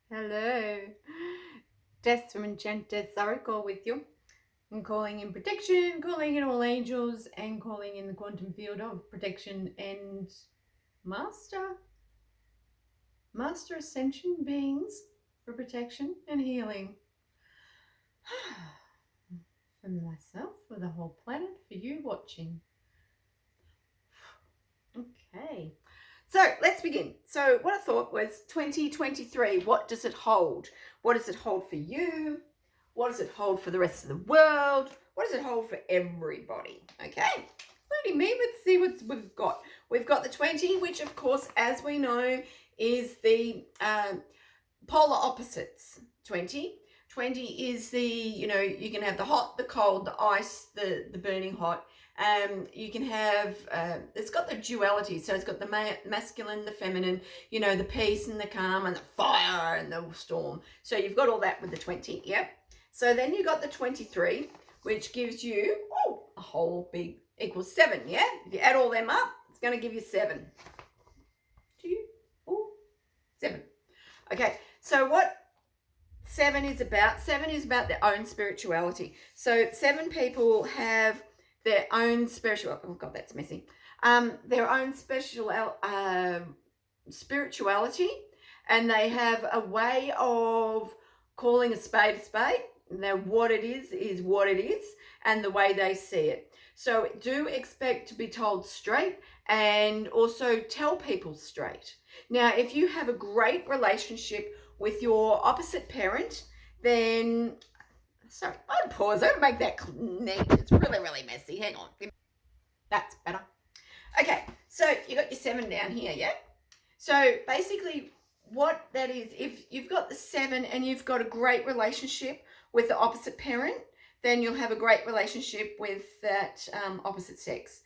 Hello, Des from Enchanted Oracle with you. I'm calling in protection, calling in all angels, and calling in the quantum field of protection and master ascension beings for protection and healing. For myself, for the whole planet, for you watching. Okay. So let's begin. So what I thought was 2023, what does it hold? What does it hold for you? What does it hold for the rest of the world? What does it hold for everybody? Okay, including me. Let's see what we've got. We've got the 20, which of course, as we know, is the polar opposites. 20 is the, you can have the hot, the cold, the ice, the burning hot. You can have, it's got the duality. So it's got the masculine, the feminine, the peace and the calm and the fire and the storm. So you've got all that with the 20. Yep. So then you got the 23, which gives you a whole big equals 7. Yeah. If you add all them up, it's going to give you 7. 2, 4, 7. Okay. So what 7 is about their own spirituality. So 7 people have their own spiritual, oh god, that's messy, their own special spirituality, and they have a way of calling a spade. Now what it is what it is, and the way they see it. So do expect to be told straight, and also tell people straight. Now if you have a great relationship with your opposite parent, then, sorry, I'd pause. I'd make that neat. It's really, really messy. Hang on. That's better. Okay, so you got your 7 down here, yeah? So basically what that is, if you've got the 7 and you've got a great relationship with the opposite parent, then you'll have a great relationship with that opposite sex.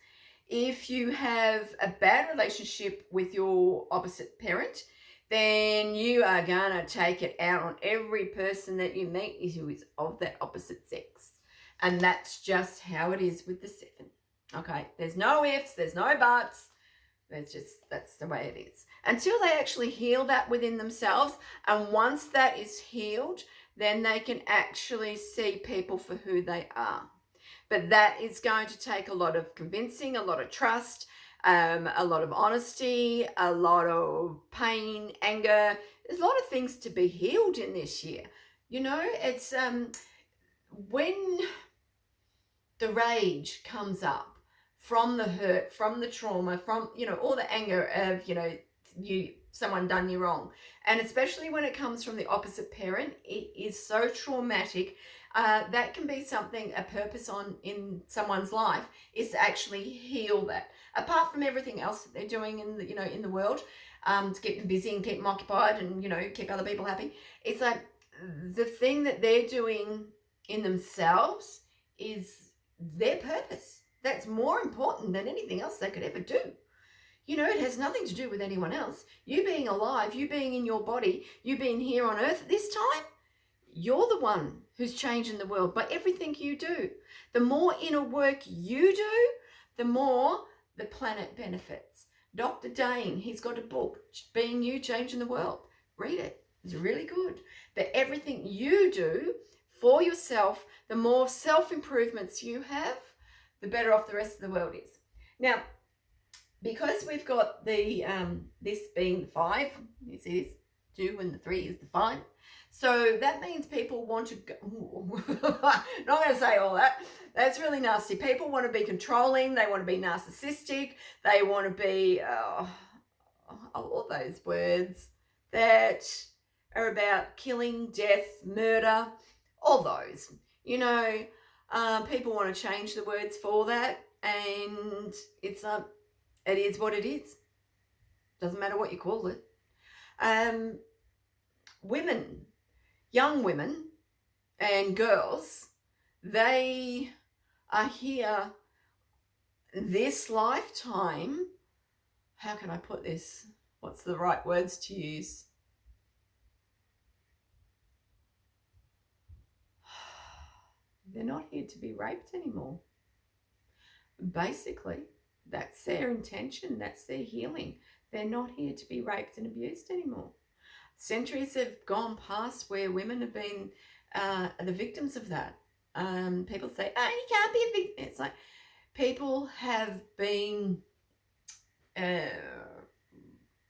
If you have a bad relationship with your opposite parent, then you are going to take it out on every person that you meet who is of that opposite sex. And that's just how it is with the 7. Okay, there's no ifs, there's no buts. That's the way it is. Until they actually heal that within themselves. And once that is healed, then they can actually see people for who they are. But that is going to take a lot of convincing, a lot of trust, a lot of honesty, a lot of pain, anger. There's a lot of things to be healed in this year. It's when the rage comes up from the hurt, from the trauma, from, all the anger of, someone done you wrong. And especially when it comes from the opposite parent, it is so traumatic. That can be something, a purpose in someone's life is to actually heal that. Apart from everything else that they're doing in the world, to keep them busy and keep them occupied and, keep other people happy. It's like the thing that they're doing in themselves is their purpose. That's more important than anything else they could ever do. It has nothing to do with anyone else. You being alive, you being in your body, you being here on earth at this time, you're the one who's changing the world by everything you do. The more inner work you do, the more the planet benefits. Dr. Dane, he's got a book, Being You, Changing the World. Read it. It's really good. But everything you do for yourself, the more self-improvements you have, the better off the rest of the world is. Now, because we've got the this being the 5, you see this 2 and the 3 is the 5. So that means people want to go, not going to say all that. That's really nasty. People want to be controlling. They want to be narcissistic. They want to be all those words that are about killing, death, murder, all those. People want to change the words for that, and it's it is what it is. Doesn't matter what you call it. Women, young women and girls, they are here this lifetime. How can I put this? What's the right words to use? They're not here to be raped anymore. Basically, that's their intention. That's their healing. They're not here to be raped and abused anymore. Centuries have gone past where women have been the victims of that. People say, "Oh, you can't be a victim." It's like people have been uh,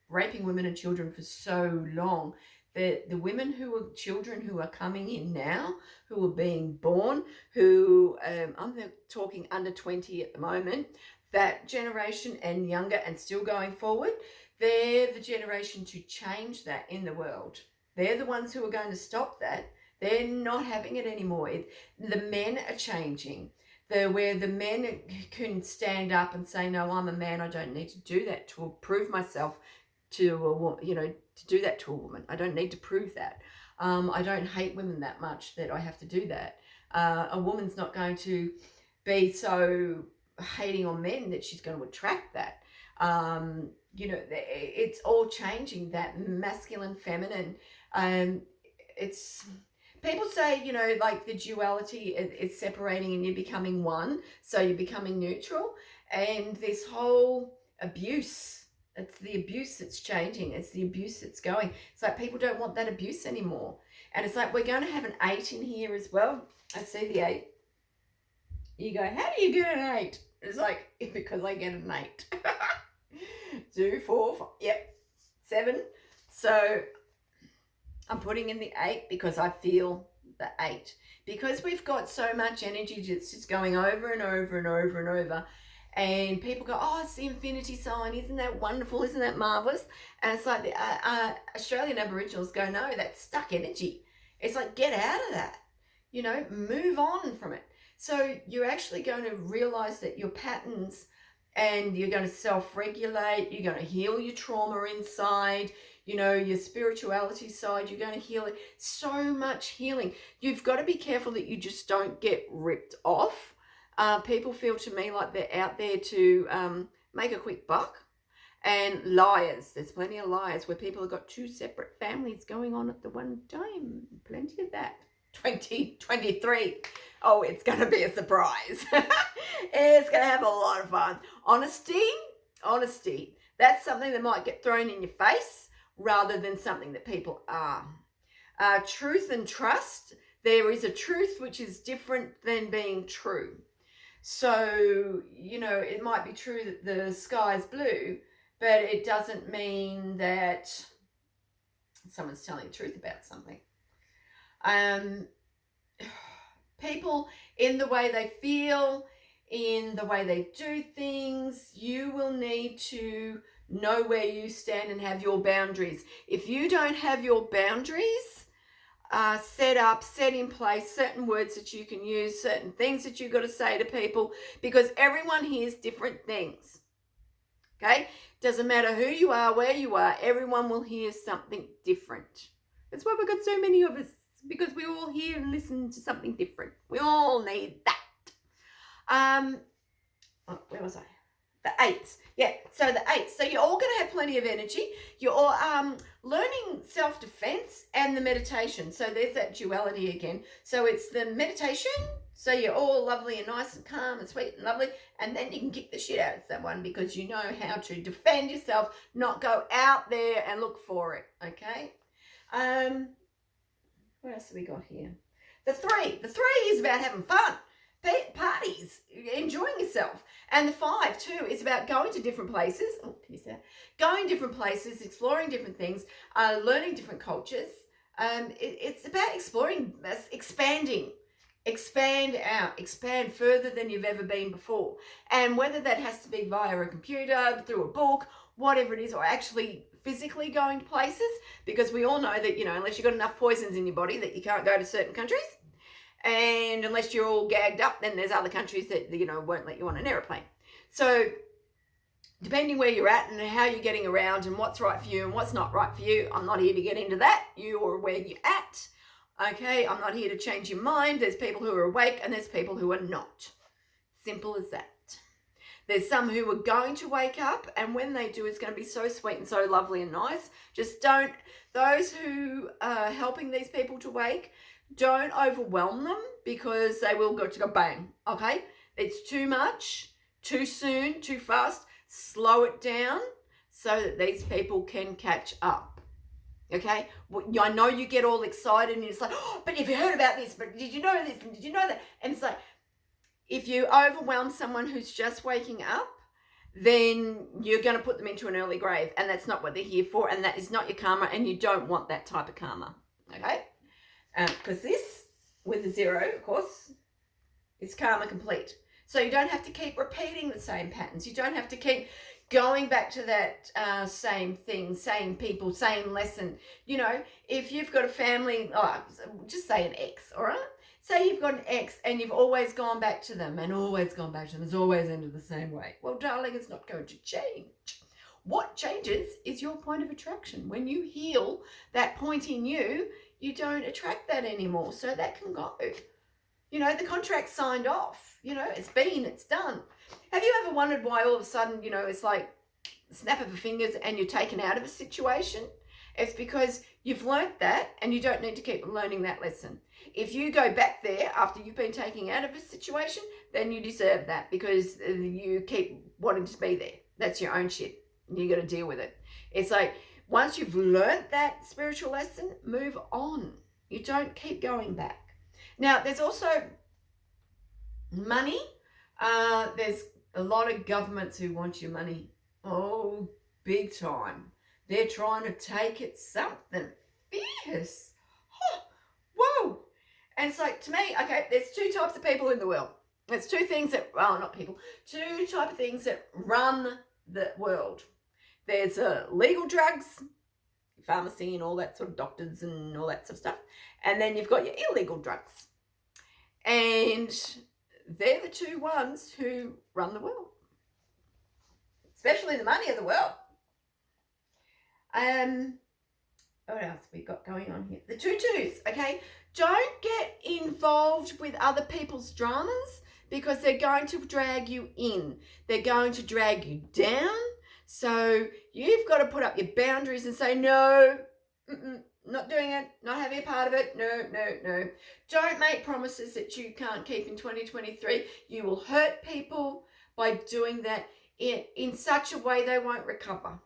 raping women and children for so long. The women who are children who are coming in now, who are being born, who I'm talking under 20 at the moment, that generation and younger and still going forward, they're the generation to change that in the world. They're the ones who are going to stop that. They're not having it anymore. The men are changing. Where the men can stand up and say, no, I'm a man, I don't need to do that to prove myself to a woman, to do that to a woman. I don't need to prove that. I don't hate women that much that I have to do that. A woman's not going to be so hating on men that she's going to attract that. It's all changing, that masculine, feminine. It's people say, like the duality is separating and you're becoming one, so you're becoming neutral. And this whole abuse, it's the abuse that's changing. It's the abuse that's going. It's like people don't want that abuse anymore. And it's like we're going to have an 8 in here as well. I see the 8. You go, how do you get an 8? It's like, because I get an 8. 2, 4, 5, yep, 7. So I'm putting in the 8 because I feel the 8. Because we've got so much energy that's just going over and over and over and over. And people go, oh, it's the infinity sign. Isn't that wonderful? Isn't that marvelous? And it's like the Australian Aboriginals go, no, that's stuck energy. It's like, get out of that. Move on from it. So you're actually going to realize that your patterns, and you're going to self-regulate. You're going to heal your trauma inside. Your spirituality side, you're going to heal it. So much healing. You've got to be careful that you just don't get ripped off. People feel to me like they're out there to make a quick buck. And liars. There's plenty of liars where people have got 2 separate families going on at the one time. Plenty of that. 2023. Oh, it's going to be a surprise. It's going to have a lot of fun. Honesty. That's something that might get thrown in your face rather than something that people are. Truth and trust. There is a truth which is different than being true. So, it might be true that the sky is blue, but it doesn't mean that someone's telling the truth about something. People, in the way they feel, in the way they do things, you will need to know where you stand and have your boundaries. If you don't have your boundaries set in place, certain words that you can use, certain things that you've got to say to people, because everyone hears different things. Okay? Doesn't matter who you are, where you are, everyone will hear something different. That's why we've got so many of us, because we all hear and listen to something different. We all need that. Where was I? The 8s. Yeah, so the 8s. So you're all going to have plenty of energy. You're all learning self-defense and the meditation. So there's that duality again. So it's the meditation. So you're all lovely and nice and calm and sweet and lovely. And then you can kick the shit out of someone because you know how to defend yourself, not go out there and look for it. Okay? What else have we got here? The 3. The 3 is about having fun. Parties, enjoying yourself. And the 5 too is about going to different places. Oh, can you see that? Going different places, exploring different things, learning different cultures. It's about exploring, expanding. Expand out, expand further than you've ever been before. And whether that has to be via a computer, through a book, whatever it is, or actually physically going to places, because we all know that, unless you've got enough poisons in your body that you can't go to certain countries. And unless you're all gagged up, then there's other countries that, won't let you on an aeroplane. So depending where you're at and how you're getting around and what's right for you and what's not right for you, I'm not here to get into that. You're where you're at. Okay, I'm not here to change your mind. There's people who are awake and there's people who are not. Simple as that. There's some who are going to wake up, and when they do, it's going to be so sweet and so lovely and nice. Just don't, those who are helping these people to wake, don't overwhelm them, because they will go to go bang. Okay, it's too much, too soon, too fast. Slow it down so that these people can catch up. Okay, well, I know you get all excited and it's like, oh, but have you heard about this? But did you know this? And did you know that? And it's like, if you overwhelm someone who's just waking up, then you're going to put them into an early grave, and that's not what they're here for, and that is not your karma, and you don't want that type of karma. Okay, because this with a 0, of course, is karma complete. So you don't have to keep repeating the same patterns. You don't have to keep going back to that same thing, same people, same lesson. You know, if you've got a family, just say an ex, all right? Say you've got an ex and you've always gone back to them and always gone back to them. It's always ended the same way. Well, darling, it's not going to change. What changes is your point of attraction. When you heal that point in you, you don't attract that anymore. So that can go. You know, the contract's signed off. You know, it's done. Have you ever wondered why all of a sudden, you know, it's like snap of the fingers and you're taken out of a situation? It's because you've learnt that and you don't need to keep learning that lesson. If you go back there after you've been taken out of a situation, then you deserve that because you keep wanting to be there. That's your own shit. You got to deal with it. It's like once you've learnt that spiritual lesson, move on. You don't keep going back. Now, there's also money. There's a lot of governments who want your money. Oh, big time. They're trying to take it something fierce. Oh, whoa. And it's like, to me, okay, there's 2 types of people in the world. There's 2 things that, well, not people, 2 types of things that run the world. There's legal drugs, pharmacy and all that sort of doctors and all that sort of stuff. And then you've got your illegal drugs. And they're the 2 ones who run the world, especially the money of the world. What else we got going on here? The 2 twos, okay? Don't get involved with other people's dramas because they're going to drag you in. They're going to drag you down. So you've got to put up your boundaries and say, no, not doing it, not having a part of it. No. Don't make promises that you can't keep in 2023. You will hurt people by doing that in such a way they won't recover.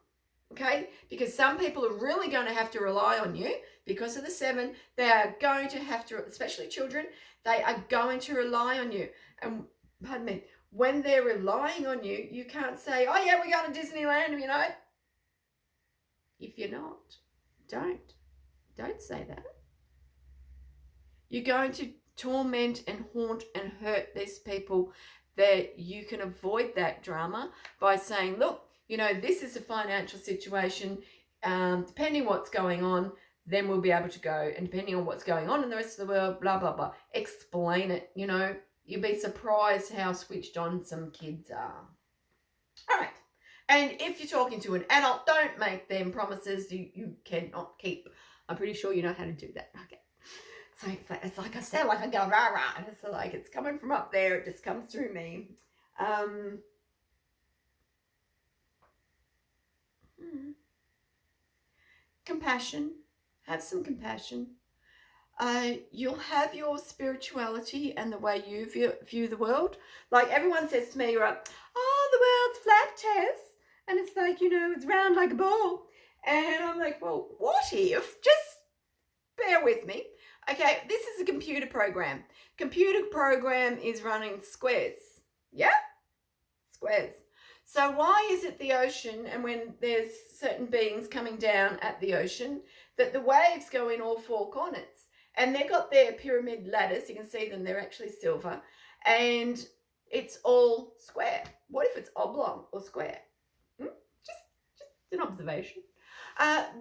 Okay? Because some people are really going to have to rely on you because of the 7. They are going to have to, especially children, they are going to rely on you. And pardon me, when they're relying on you, you can't say, oh yeah, we're going to Disneyland, you know. If you're not, don't say that. You're going to torment and haunt and hurt these people. That you can avoid that drama by saying, look, you know, this is a financial situation. Depending what's going on, then we'll be able to go. And depending on what's going on in the rest of the world, blah, blah, blah. Explain it, you know. You'd be surprised how switched on some kids are. All right. And if you're talking to an adult, don't make them promises you cannot keep. I'm pretty sure you know how to do that. Okay. So it's like I sound like I go rah rah. It's like it's coming from up there. It just comes through me. Compassion. Have some compassion. You'll have your spirituality and the way you view the world. Like everyone says to me, right? Oh, the world's flat, Tess. And it's like, you know, it's round like a ball. And I'm like, well, what if? Just bear with me. Okay, this is a computer program. Computer program is running squares. Yeah? Squares. So why is it the ocean, and when there's certain beings coming down at the ocean, that the waves go in all 4 corners? And they've got their pyramid ladders. You can see them. They're actually silver. And it's all square. What if it's oblong or square? Just an observation.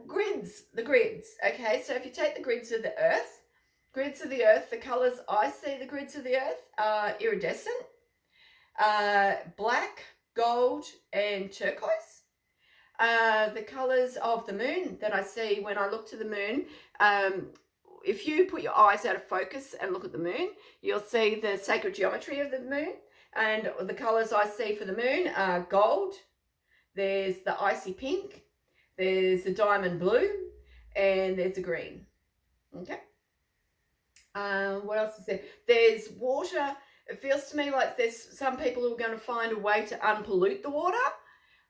Grids, the grids. Okay, so if you take the grids of the earth, the colours I see the grids of the earth are iridescent, black, gold, and turquoise. The colours of the moon that I see when I look to the moon, if you put your eyes out of focus and look at the moon, you'll see the sacred geometry of the moon. And the colours I see for the moon are gold, there's the icy pink, there's the diamond blue, and there's the green. Okay. What else is there? There's water. It feels to me like there's some people who are going to find a way to unpollute the water.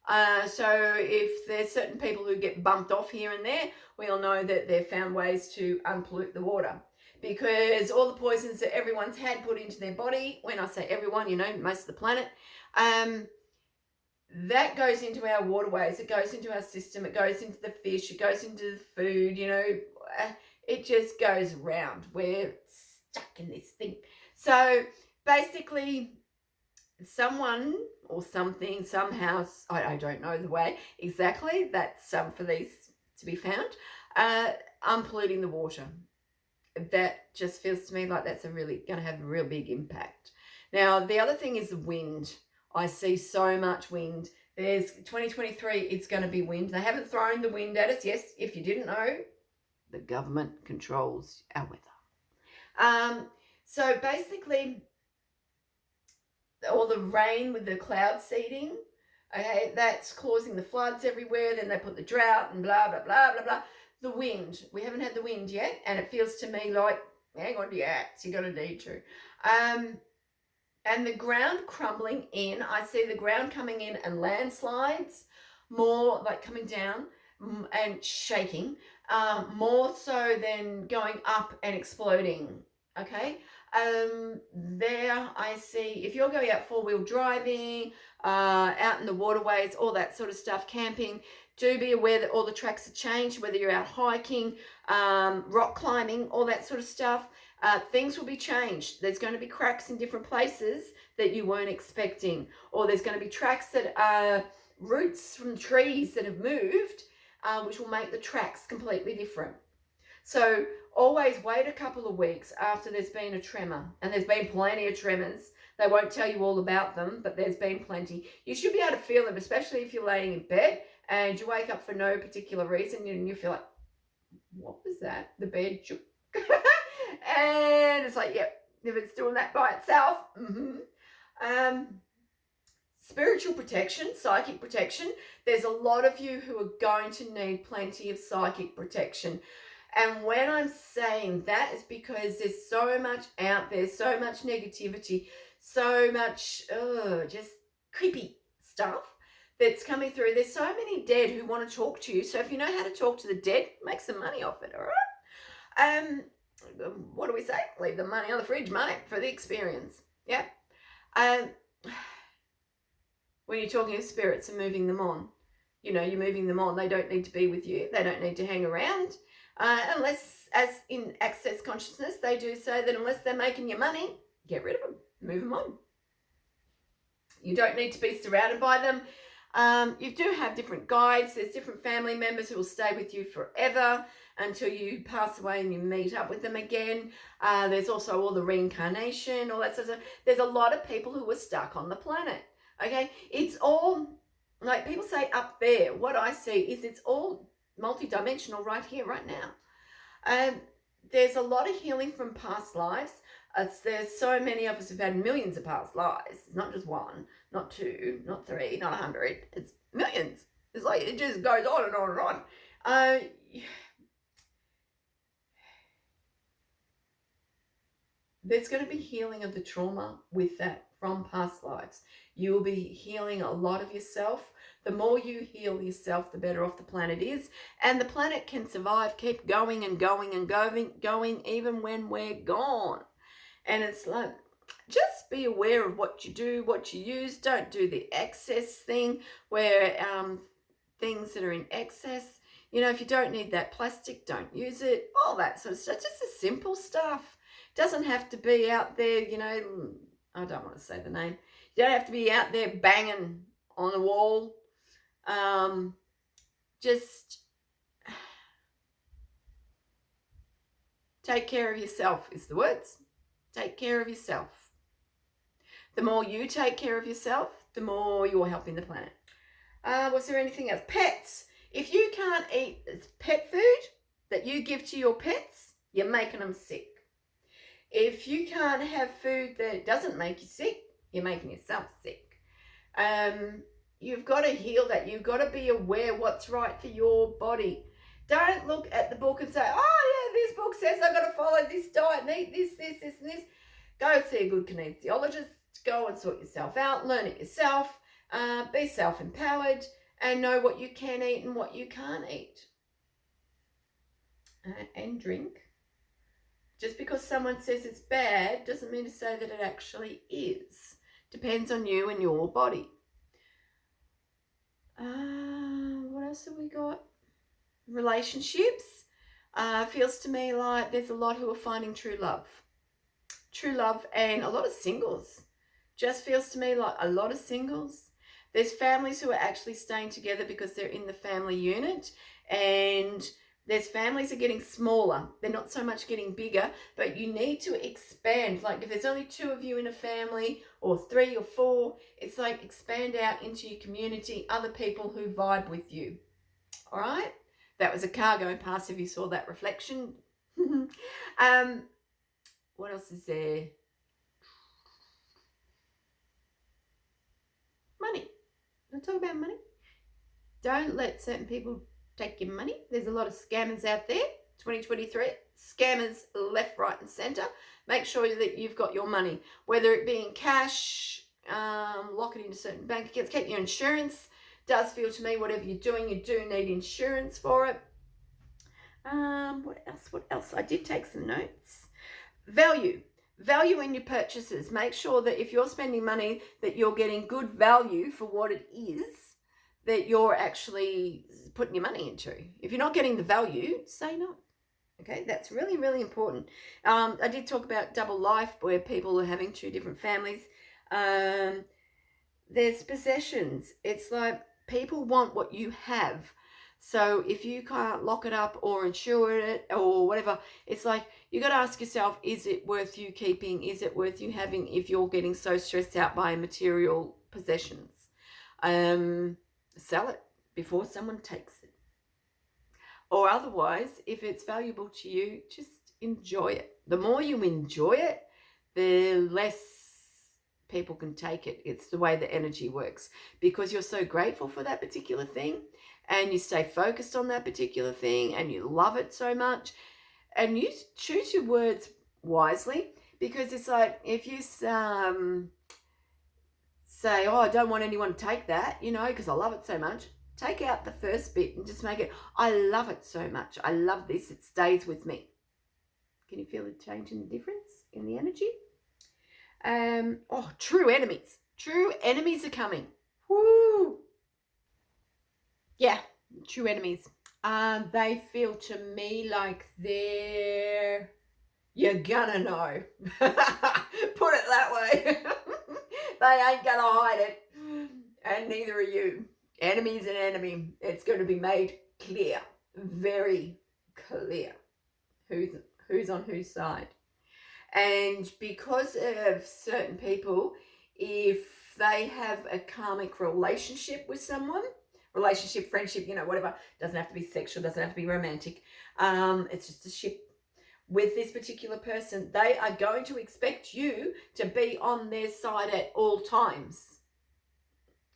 So if there's certain people who get bumped off here and there, we all know that they've found ways to unpollute the water, because all the poisons that everyone's had put into their body, when I say everyone, most of the planet, that goes into our waterways, it goes into our system, it goes into the fish, it goes into the food, it just goes around. We're stuck in this thing. So basically, someone or something, somehow, I don't know the way exactly, that's for these to be found, unpolluting the water. That just feels to me like that's going to have a real big impact. Now, the other thing is the wind. I see so much wind. There's 2023, it's going to be wind. They haven't thrown the wind at us. Yes, if you didn't know, the government controls our weather. So basically, all the rain with the cloud seeding, okay, that's causing the floods everywhere. Then they put the drought and blah, blah, blah, blah, blah. The wind, we haven't had the wind yet, and it feels to me like, hang on to your hats, you're going to need to. And the ground crumbling in, I see the ground coming in and landslides, more like coming down and shaking, more so than going up and exploding, okay? There I see, if you're going out four-wheel driving, out in the waterways, all that sort of stuff, camping, do be aware that all the tracks have changed, whether you're out hiking, rock climbing, all that sort of stuff. Things will be changed. There's going to be cracks in different places that you weren't expecting, or there's going to be tracks that are roots from trees that have moved, which will make the tracks completely different. So always wait a couple of weeks after there's been a tremor, and there's been plenty of tremors. They won't tell you all about them, but there's been plenty. You should be able to feel them, especially if you're laying in bed and you wake up for no particular reason and you feel like, what was that? The bed shook. And it's like, yep, if it's doing that by itself. Spiritual protection, psychic protection. There's a lot of you who are going to need plenty of psychic protection. And when I'm saying that, is because there's so much out there, so much negativity, so much just creepy stuff that's coming through. There's so many dead who want to talk to you. So if you know how to talk to the dead, make some money off it, all right? What do we say? Leave the money on the fridge, mate, for the experience. Yeah. When you're talking of spirits and moving them on, you're moving them on. They don't need to be with you. They don't need to hang around. Unless, as in Access Consciousness, they do say that unless they're making you money, get rid of them, move them on. You don't need to be surrounded by them. You do have different guides. There's different family members who will stay with you forever until you pass away and you meet up with them again. There's also all the reincarnation, all that sort of stuff. There's a lot of people who are stuck on the planet, okay? It's all, like people say up there, what I see is it's all multidimensional right here, right now. There's a lot of healing from past lives. There's so many of us who've had millions of past lives. It's not just one, not two, not three, not 100. It's millions. It's like it just goes on and on and on. There's going to be healing of the trauma with that from past lives. You will be healing a lot of yourself. The more you heal yourself, the better off the planet is. And the planet can survive, keep going and going and going even when we're gone. And it's like, just be aware of what you do, what you use. Don't do the excess thing where things that are in excess. If you don't need that plastic, don't use it. All that sort of stuff. Just the simple stuff. Doesn't have to be out there, I don't want to say the name. You don't have to be out there banging on the wall. Just take care of yourself is the words. Take care of yourself. The more you take care of yourself, the more you're helping the planet. Was there anything else? Pets. If you can't eat pet food that you give to your pets, you're making them sick. If you can't have food that doesn't make you sick, you're making yourself sick. You've got to heal that. You've got to be aware what's right for your body. Don't look at the book and say, oh, yeah, this book says I've got to follow this diet and eat this, and this. Go see a good kinesiologist. Go and sort yourself out. Learn it yourself. Be self-empowered and know what you can eat and what you can't eat. And drink. Just because someone says it's bad doesn't mean to say that it actually is. Depends on you and your body. What else have we got? Relationships. Feels to me like there's a lot who are finding true love. True love, and a lot of singles. Just feels to me like a lot of singles. There's families who are actually staying together because they're in the family unit, and there's families are getting smaller. They're not so much getting bigger, but you need to expand. Like if there's only 2 of you in a family, or 3 or 4, it's like expand out into your community, other people who vibe with you. All right? That was a car going past if you saw that reflection. What else is there? Money. Let's talk about money. Don't let certain people take your money. There's a lot of scammers out there. 2023, scammers left, right, and center. Make sure that you've got your money, whether it be in cash, lock it into certain bank accounts, keep your insurance. Does feel to me, whatever you're doing, you do need insurance for it. What else? I did take some notes. Value in your purchases. Make sure that if you're spending money, that you're getting good value for what it is that you're actually putting your money into. If you're not getting the value, say no. Okay, that's really, really important. I did talk about double life, where people are having 2 different families. There's possessions. It's like people want what you have. So if you can't lock it up or insure it or whatever, it's like you got to ask yourself, is it worth you keeping? Is it worth you having if you're getting so stressed out by material possessions? Sell it before someone takes it. Or otherwise, if it's valuable to you, just enjoy it. The more you enjoy it, the less people can take it. It's the way the energy works, because you're so grateful for that particular thing, and you stay focused on that particular thing, and you love it so much, and you choose your words wisely, because it's like if you say, oh, I don't want anyone to take that, because I love it so much, take out the first bit and just make it, I love it so much. I love this. It stays with me. Can you feel the change in the difference in the energy? True enemies. True enemies are coming. Woo! Yeah, true enemies. They feel to me like you're gonna know. Put it that way. They ain't gonna hide it. And neither are you. Enemy's an enemy. It's going to be made clear. Very clear. Who's on whose side. And because of certain people, if they have a karmic relationship with someone, relationship, friendship, whatever, doesn't have to be sexual, doesn't have to be romantic, it's just a ship with this particular person, they are going to expect you to be on their side at all times.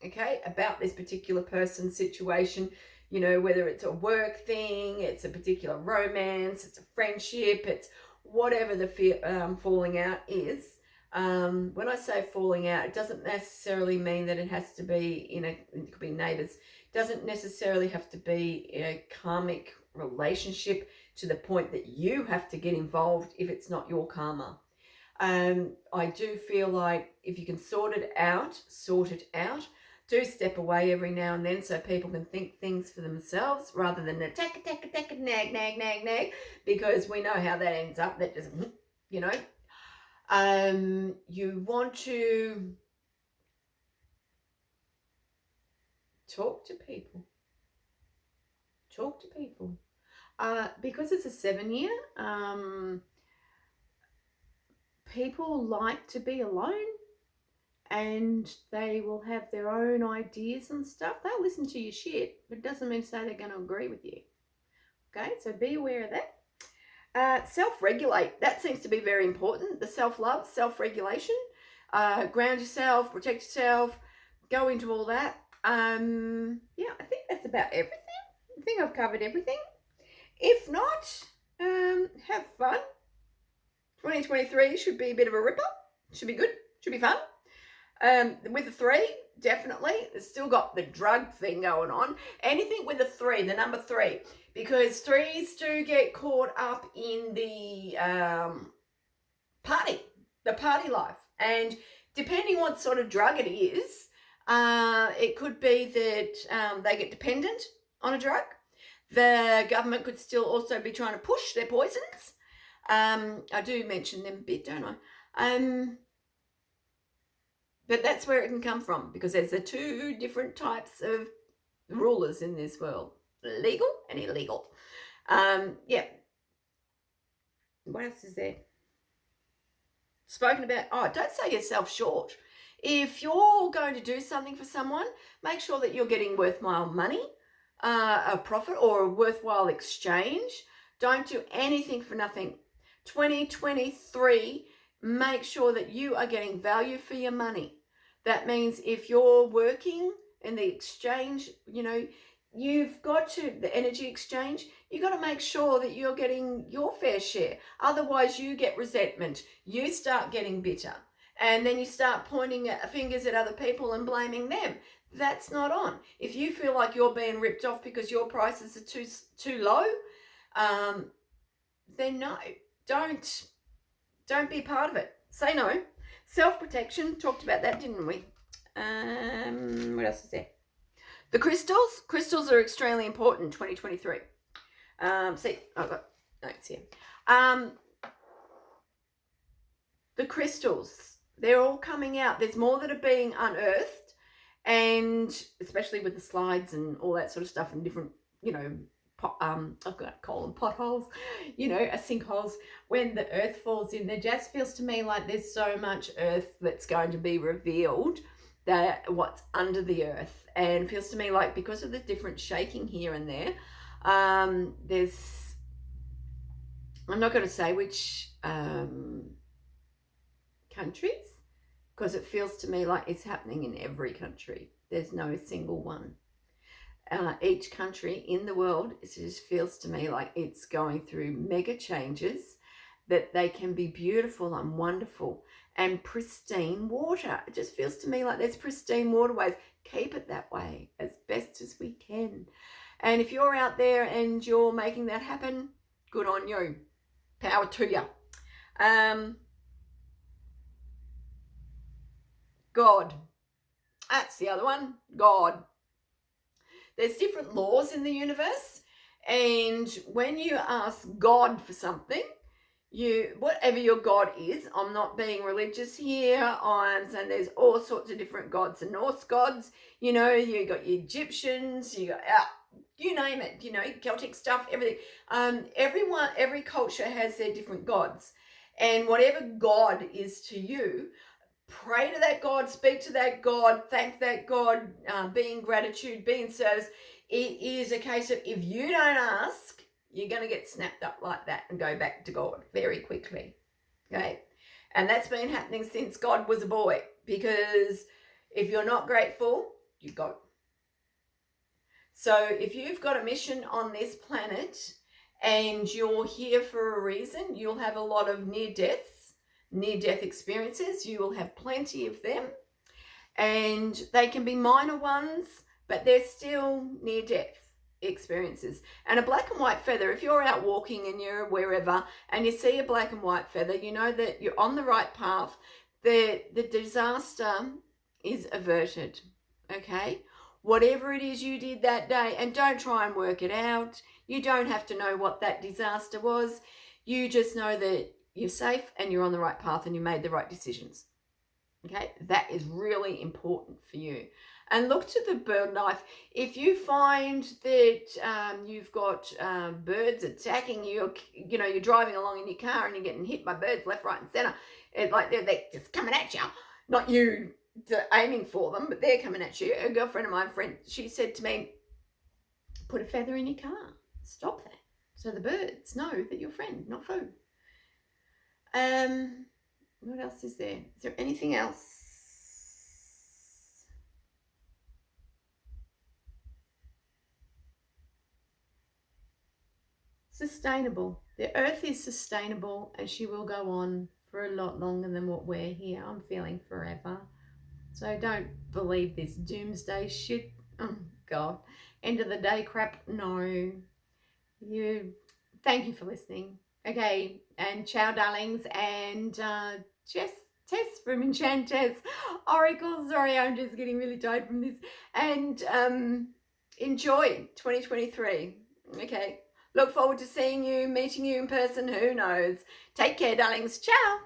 Okay, about this particular person's situation, whether it's a work thing, it's a particular romance, it's a friendship, it's whatever the falling out is. When I say falling out, it doesn't necessarily mean that it has to be it could be neighbors. It doesn't necessarily have to be a karmic relationship to the point that you have to get involved if it's not your karma. I do feel like if you can sort it out. Do step away every now and then so people can think things for themselves rather than attack, nag, because we know how that ends up. That just, you want to talk to people. Because it's a 7 year, people like to be alone. And they will have their own ideas and stuff. They'll listen to your shit, but it doesn't mean to say they're going to agree with you. Okay, so be aware of that. Self-regulate. That seems to be very important. The self-love, self-regulation. Ground yourself, protect yourself, go into all that. I think that's about everything. I think I've covered everything. If not, have fun. 2023 should be a bit of a ripper. Should be good. Should be fun. With a three, definitely. It's still got the drug thing going on. Anything with a three, the number three, because threes do get caught up in party, the party life. And depending what sort of drug it is, it could be that they get dependent on a drug. The government could still also be trying to push their poisons. I do mention them a bit, don't I? But that's where it can come from, because there's the two different types of rulers in this world: legal and illegal. Yeah. What else is there? Spoken about. Oh, don't sell yourself short. If you're going to do something for someone, make sure that you're getting worthwhile money, a profit, or a worthwhile exchange. Don't do anything for nothing. 2023, make sure that you are getting value for your money. That means if you're working in the exchange, you've got to, the energy exchange, you've got to make sure that you're getting your fair share. Otherwise, you get resentment. You start getting bitter. And then you start pointing fingers at other people and blaming them. That's not on. If you feel like you're being ripped off because your prices are too low, then no, don't be part of it. Say no. Self-protection, talked about that, didn't we? What else is there? The crystals are extremely important. 2023. See, I've got notes here. The crystals, they're all coming out. There's more that are being unearthed, and especially with the slides and all that sort of stuff, and different, I've got to call them potholes, sinkholes. When the earth falls in, there just feels to me like there's so much earth that's going to be revealed, that what's under the earth, and feels to me like, because of the different shaking here and there, there's, I'm not going to say which countries, because it feels to me like it's happening in every country. There's no single one. Each country in the world, it just feels to me like it's going through mega changes, that they can be beautiful and wonderful, and pristine water. It just feels to me like there's pristine waterways. Keep it that way as best as we can. And if you're out there and you're making that happen, good on you. Power to you. God. That's the other one. God. There's different laws in the universe, and when you ask God for something, whatever your God is, I'm not being religious here, I'm saying there's all sorts of different gods. The Norse gods, you got your Egyptians, you got you name it, Celtic stuff, everything. Every culture has their different gods, and whatever God is to you, pray to that God, speak to that God, thank that God, be in gratitude, be in service. It is a case of, if you don't ask, you're going to get snapped up like that and go back to God very quickly. Okay? And that's been happening since God was a boy, because if you're not grateful, you go. So if you've got a mission on this planet and you're here for a reason, you'll have a lot of near-death experiences. You will have plenty of them, and they can be minor ones, but they're still near-death experiences. And a black and white feather, if you're out walking and you're wherever and you see a black and white feather, you know that you're on the right path. The disaster is averted. Okay? Whatever it is you did that day, and don't try and work it out. You don't have to know what that disaster was. You just know that you're safe and you're on the right path and you made the right decisions. Okay, that is really important for you. And look to the bird life. If you find that you've got birds attacking you, you're driving along in your car and you're getting hit by birds left, right, and center. It's like they're just coming at you, not you aiming for them, but they're coming at you. A girlfriend of mine, she said to me, "Put a feather in your car. Stop that, so the birds know that you're friend, not foe." What else is there? Is there anything else? Sustainable. The earth is sustainable, and she will go on for a lot longer than what we're here. I'm feeling forever. So don't believe this doomsday shit. Oh, God. End of the day crap. No. You. Thank you for listening. Okay. And ciao, darlings. And just Tess from Enchantess Oracle. Sorry, I'm just getting really tired from this. And enjoy 2023. Okay. Look forward to seeing you, meeting you in person. Who knows? Take care, darlings. Ciao.